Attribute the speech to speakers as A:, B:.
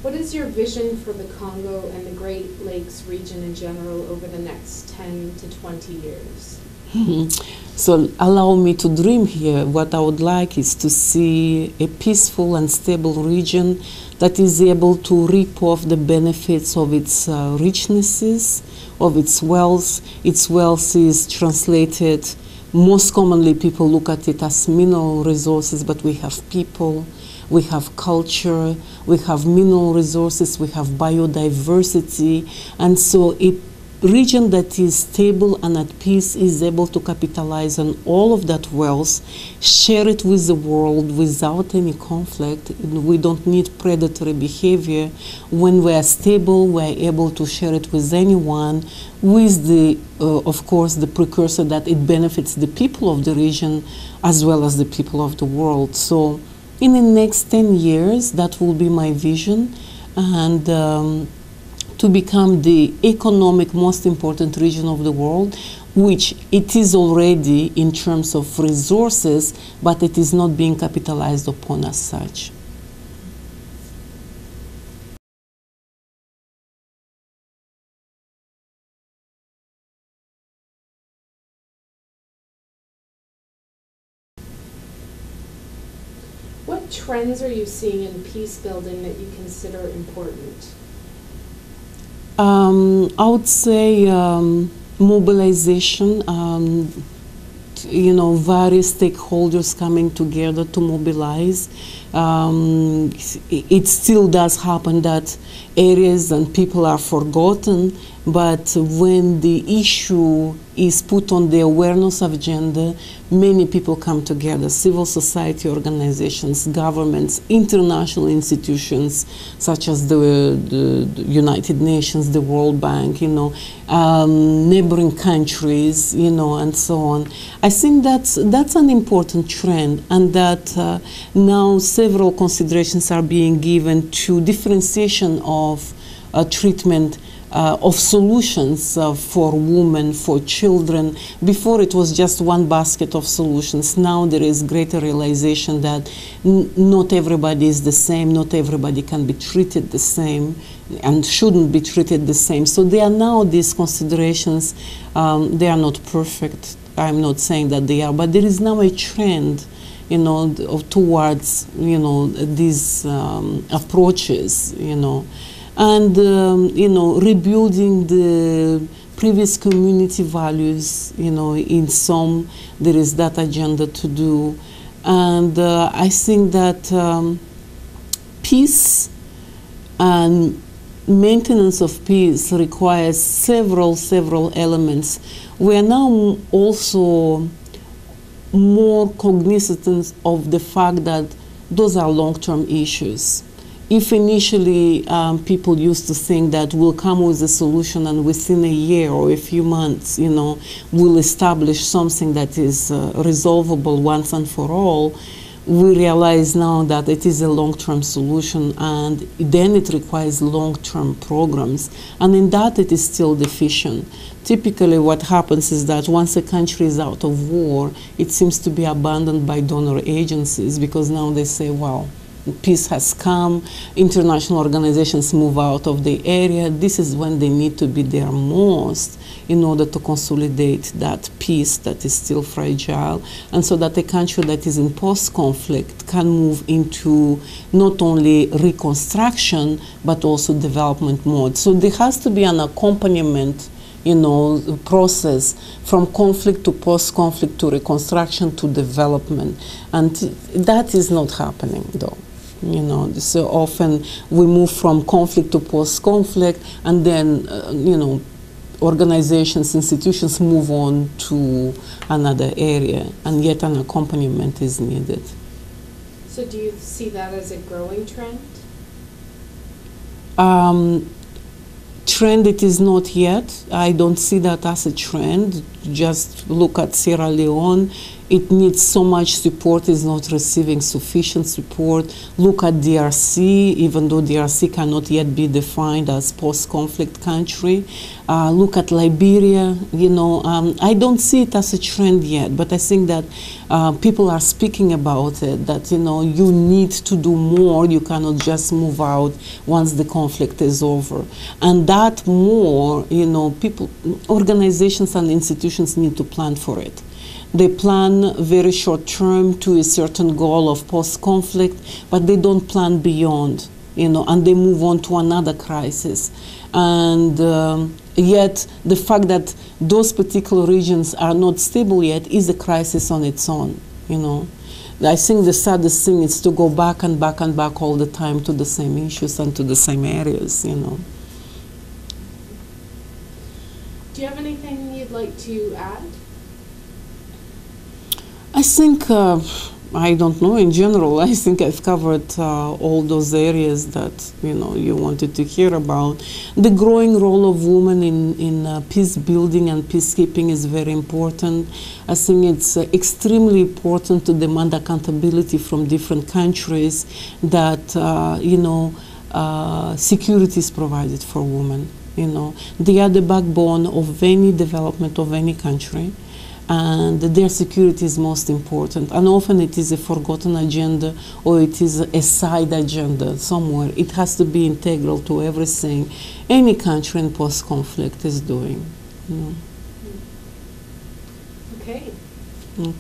A: What is your vision for the Congo and the Great Lakes region in general over the next 10 to 20 years?
B: So allow me to dream here. What I would like is to see a peaceful and stable region that is able to reap off the benefits of its richnesses, of its wealth. Its wealth is translated, most commonly people look at it as mineral resources, but we have people, we have culture, we have mineral resources, we have biodiversity, and so a region that is stable and at peace is able to capitalize on all of that wealth, share it with the world without any conflict. We don't need predatory behavior. When we are stable, we are able to share it with anyone, with the, of course, the precursor that it benefits the people of the region as well as the people of the world. So in the next 10 years, that will be my vision, and to become the economic most important region of the world, which it is already in terms of resources, but it is not being capitalized upon as such.
A: What trends are you seeing in peace building that you consider important?
B: I would say mobilization, you know, various stakeholders coming together to mobilize. It still does happen that areas and people are forgotten, but when the issue is put on the awareness of agenda, many people come together, civil society organizations, governments, international institutions such as the United Nations, the World Bank, you know, neighboring countries, you know, and so on. I think that's an important trend, and that now several considerations are being given to differentiation of treatment of solutions for women, for children. Before it was just one basket of solutions. Now there is greater realization that not everybody is the same, not everybody can be treated the same and shouldn't be treated the same. So there are now these considerations. They are not perfect. I'm not saying that they are, but there is now a trend, you know, towards, you know, these approaches, you know. And, you know, rebuilding the previous community values, you know, in some, there is that agenda to do. And I think that peace and maintenance of peace requires several elements. We are now also more cognizant of the fact that those are long-term issues. If initially people used to think that we'll come with a solution and within a year or a few months, you know, we'll establish something that is resolvable once and for all, we realize now that it is a long-term solution, and then it requires long-term programs, and in that it is still deficient. Typically what happens is that once a country is out of war, it seems to be abandoned by donor agencies, because now they say, well, peace has come, international organizations move out of the area. This is when they need to be there most in order to consolidate that peace that is still fragile, and so that a country that is in post-conflict can move into not only reconstruction but also development mode. So there has to be an accompaniment, you know, process from conflict to post-conflict to reconstruction to development, and that is not happening though. You know, so often we move from conflict to post-conflict, and then, you know, organizations, institutions move on to another area, and yet an accompaniment is needed.
A: So do you see that as a growing trend?
B: Trend it is not yet. I don't see that as a trend. Just look at Sierra Leone. It needs so much support, is not receiving sufficient support. Look at DRC, even though DRC cannot yet be defined as post-conflict country. look at Liberia. I don't see it as a trend yet, but I think that people are speaking about it, that, you need to do more. You cannot just move out once the conflict is over. And that more, people, organizations and institutions need to plan for it. They plan very short term to a certain goal of post-conflict, but they don't plan beyond, and they move on to another crisis. And yet the fact that those particular regions are not stable yet is a crisis on its own, I think the saddest thing is to go back and back and back all the time to the same issues and to the same areas,
A: Do you have anything you'd like to add?
B: I think, I don't know, in general, I think I've covered all those areas that, you wanted to hear about. The growing role of women in peace building and peacekeeping is very important. I think it's extremely important to demand accountability from different countries that, security is provided for women. They are the backbone of any development of any country, and their security is most important. And often it is a forgotten agenda, or it is a side agenda somewhere. It has to be integral to everything any country in post-conflict is doing.
A: Okay.
B: Okay.